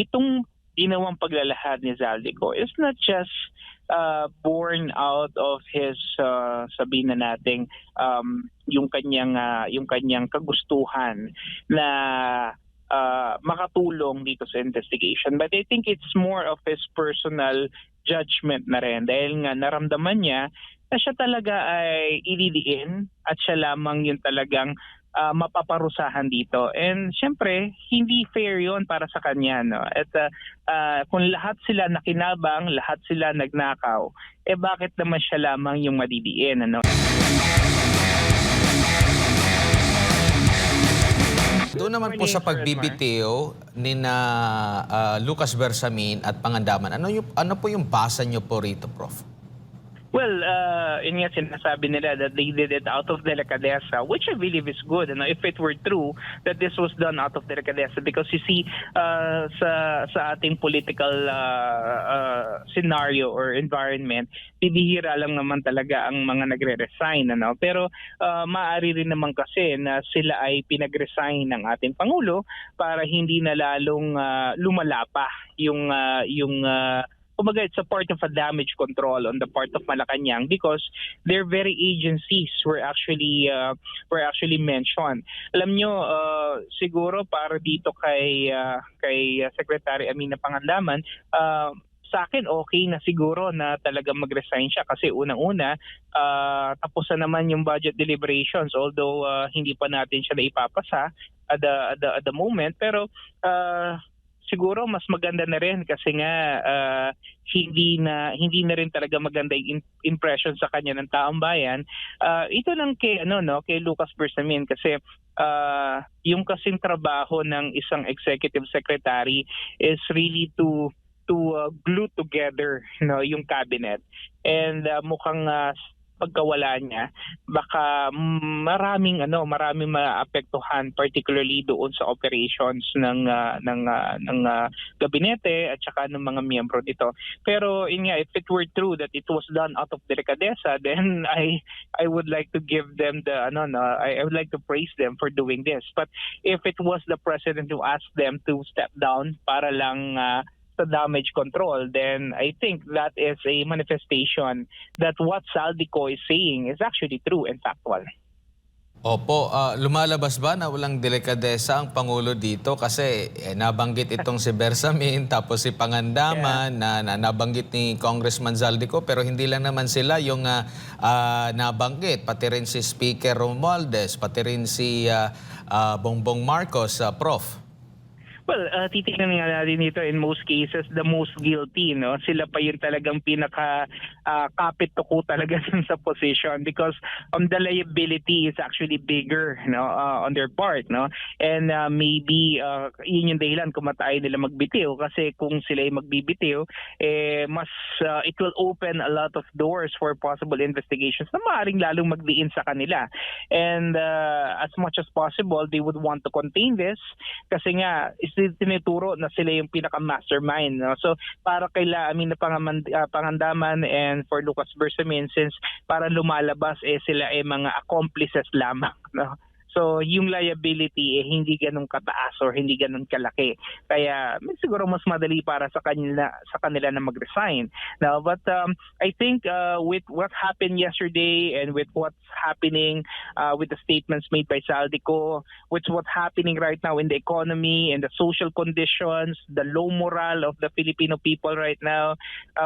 itong ginawang paglalahad ni Zaldico is not just born out of his sabihin na nating yung kanyang kagustuhan na makatulong dito sa investigation, but I think it's more of his personal judgment na rin dahil nga naramdaman niya na siya talaga ay ilidiin at siya lamang yung talagang mapaparusahan dito. And syempre, hindi fair yon para sa kanya. No? At kung lahat sila nakinabang, lahat sila nagnakaw, bakit naman siya lamang yung madidiin? Ano? Doon naman po sa pagbibitiw ni Lucas Bersamin at Pangandaman, ano po yung basa nyo po rito, Prof? Well, yun nga sinasabi nila that they did it out of delicadeza, which I believe is good. You know, if it were true that this was done out of delicadeza, because you see, sa ating political scenario or environment, bibihira lang naman talaga ang mga nagre-resign. Ano? Pero maaari rin naman kasi na sila ay pinag-resign ng ating Pangulo para hindi na lalong lumala pa yung kumbaga, it's a part of a damage control on the part of Malacanang because their very agencies were actually mentioned. Alam nyo, siguro para dito kay Secretary Amina Pangandaman, sa akin okay na siguro na talagang mag-resign siya kasi unang-una tapos na naman yung budget deliberations, although hindi pa natin siya naipapasa at the moment, pero siguro mas maganda na rin kasi nga hindi na rin talaga maganda yung impression sa kanya ng taong bayan. Ito lang kay kay Lucas Bersamin kasi yung kasing trabaho ng isang executive secretary is really to glue together yung cabinet, and mukhang pagkawala niya baka maraming maapektuhan, particularly doon sa operations ng gabinete at saka ng mga miyembro dito. Pero if it were true that it was done out of delicadeza, then I would like to give them I would like to praise them for doing this. But if it was the president who asked them to step down para lang sa damage control, then I think that is a manifestation that what Zaldico is saying is actually true and factual. Opo, lumalabas ba na walang delikadesa ang Pangulo dito? Kasi nabanggit itong si Bersamin, tapos si Pangandaman, na nabanggit ni Congressman Zaldico, pero hindi lang naman sila yung nabanggit. Pati rin si Speaker Romualdez, pati rin si Bongbong Marcos, Prof. Well, titignan nga natin dito, in most cases, the most guilty, no? Sila pa yung talagang pinaka-kapit tuko talaga sa position because the liability is actually bigger, on their part, no? And maybe yun yung dahilan kung matayo nila magbitiw kasi kung sila ay magbibitiw, mas it will open a lot of doors for possible investigations na maaaring lalong magdiin sa kanila. And as much as possible, they would want to contain this kasi nga tinituro na sila yung pinaka-mastermind. No? So para kaila Amina Pangandaman and for Lucas Bersamin, since para lumalabas sila mga accomplices lamang. No? So yung liability hindi ganun kataas or hindi ganun kalaki. Kaya siguro mas madali para sa kanila na mag-resign. Now, but I think with what happened yesterday and with what's happening with the statements made by Zaldico, with what's happening right now in the economy and the social conditions, the low morale of the Filipino people right now,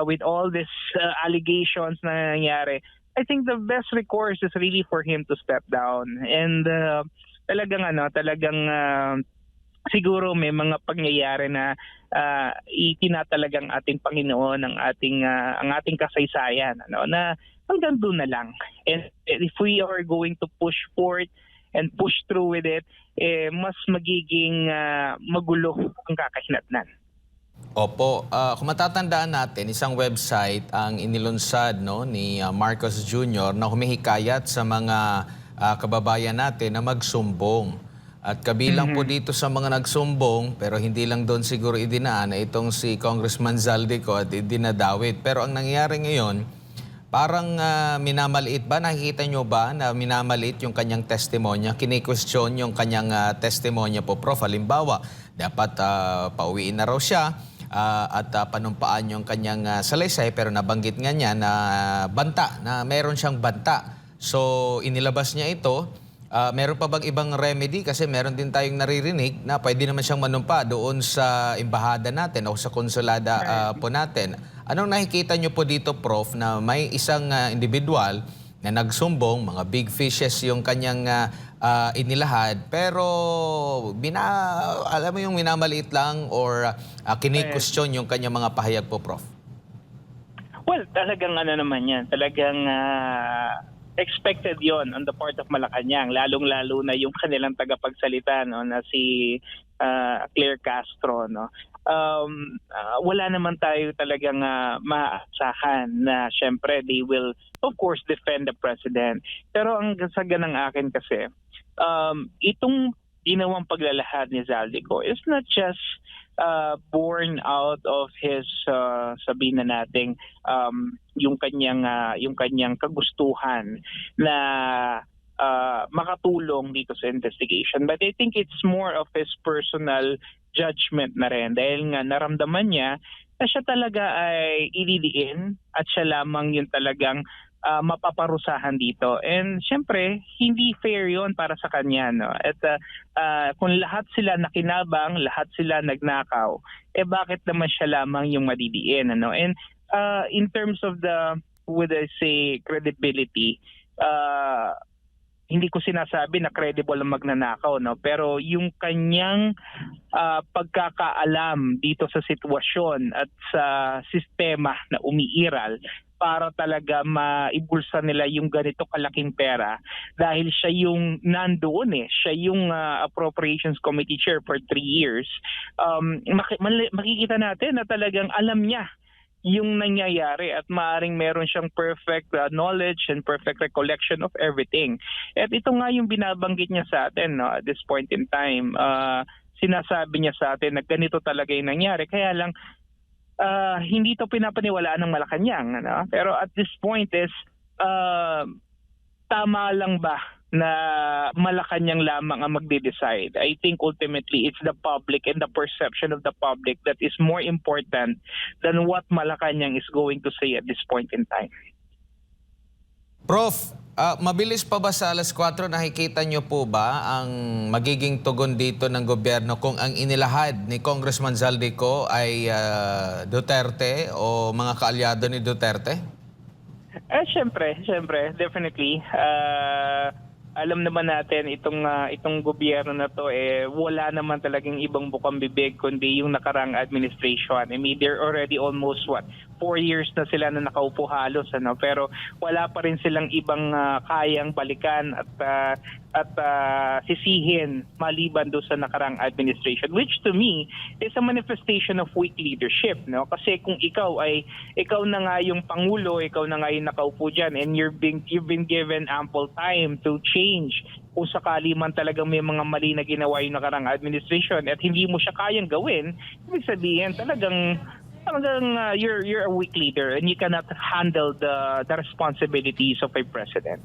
with all these allegations na nangyayari, I think the best recourse is really for him to step down. And talagang siguro may mga pangyayari na itinatalagang ating Panginoon ang ating kasaysayan, na hanggang doon na lang. And if we are going to push forward and push through with it, mas magiging magulo ang kakahinatnan. Opo, kung matatandaan natin, isang website ang inilunsad ni Marcos Jr. na humihikayat sa mga kababayan natin na magsumbong. At kabilang po dito sa mga nagsumbong, pero hindi lang doon siguro idinaan, itong si Congressman Zaldico at idinadawit. Pero ang nangyayari ngayon, parang minamaliit ba? Nakikita nyo ba na minamaliit yung kanyang testimonya? Kini-question yung kanyang testimonya po, Prof. Halimbawa, dapat pauwiin na raw siya at panumpaan yung kanyang salaysay, pero nabanggit nga niya na banta, na meron siyang banta. So inilabas niya ito. Meron pa bang ibang remedy? Kasi meron din tayong naririnig na pwede naman siyang manumpa doon sa embahada natin o sa konsulada po natin. Anong nakikita niyo po dito, Prof, na may isang individual na nagsumbong, mga big fishes yung kanyang inilahad, pero alam mo yung minamaliit lang or kini-question yung kanyang mga pahayag po, Prof? Well, talagang ano naman yan, talagang expected yon on the part of Malacanang, lalong-lalo na yung kanilang tagapagsalita, no, na si Claire Castro, no. Wala naman tayo talagang maaasahan na syempre they will of course defend the president. Pero ang saga ng akin kasi, itong ginawang paglalahad ni Zaldico is not just born out of his sabihin na nating yung kanyang kagustuhan na makatulong dito sa investigation, but I think it's more of his personal judgment na rin, dahil nga naramdaman niya na siya talaga ay ililiin at siya lamang yung talagang mapaparusahan dito. And syempre, hindi fair yon para sa kanya, no? At kung lahat sila nakinabang, lahat sila nagnakaw, bakit naman siya lamang yung madidiin, ano? And in terms of the, would I say, credibility, hindi ko sinasabi na credible ang magnanakaw, no? Pero yung kanyang pagkakaalam dito sa sitwasyon at sa sistema na umiiral para talaga maibulsa nila yung ganito kalaking pera, dahil siya yung nandoon siya yung Appropriations Committee Chair for 3 years. Makikita natin na talagang alam niya yung nangyayari at maaring meron siyang perfect knowledge and perfect recollection of everything. At ito nga yung binabanggit niya sa atin, no, at this point in time. Sinasabi niya sa atin na ganito talaga yung nangyari. Kaya lang, hindi to pinapaniwalaan ng Malacanang, ano? Pero at this point is, tama lang ba na Malacanang lamang ang magde-decide? I think ultimately it's the public and the perception of the public that is more important than what Malacanang is going to say at this point in time. Prof, mabilis pa ba sa alas 4, nakikita niyo po ba ang magiging tugon dito ng gobyerno kung ang inilahad ni Congressman Zaldico ay Duterte o mga kaalyado ni Duterte? Siyempre, definitely. Alam naman natin itong gobyerno na to wala naman talagang ibang bukang bibig kundi yung nakarang administration. I mean, they're already almost 4 years na sila na nakaupo halos, ano, pero wala pa rin silang ibang kayang balikan at sisihin maliban do sa nakarang administration, which to me is a manifestation of weak leadership, no? Kasi kung ikaw na nga yung pangulo, ikaw na nga yung nakaupo diyan, and you've been given ample time to change kung sakali man talagang may mga mali na ginawa yung nakarang administration at hindi mo siya kayang gawin, ibig sabihin talagang you're a weak leader and you cannot handle the responsibilities of a president.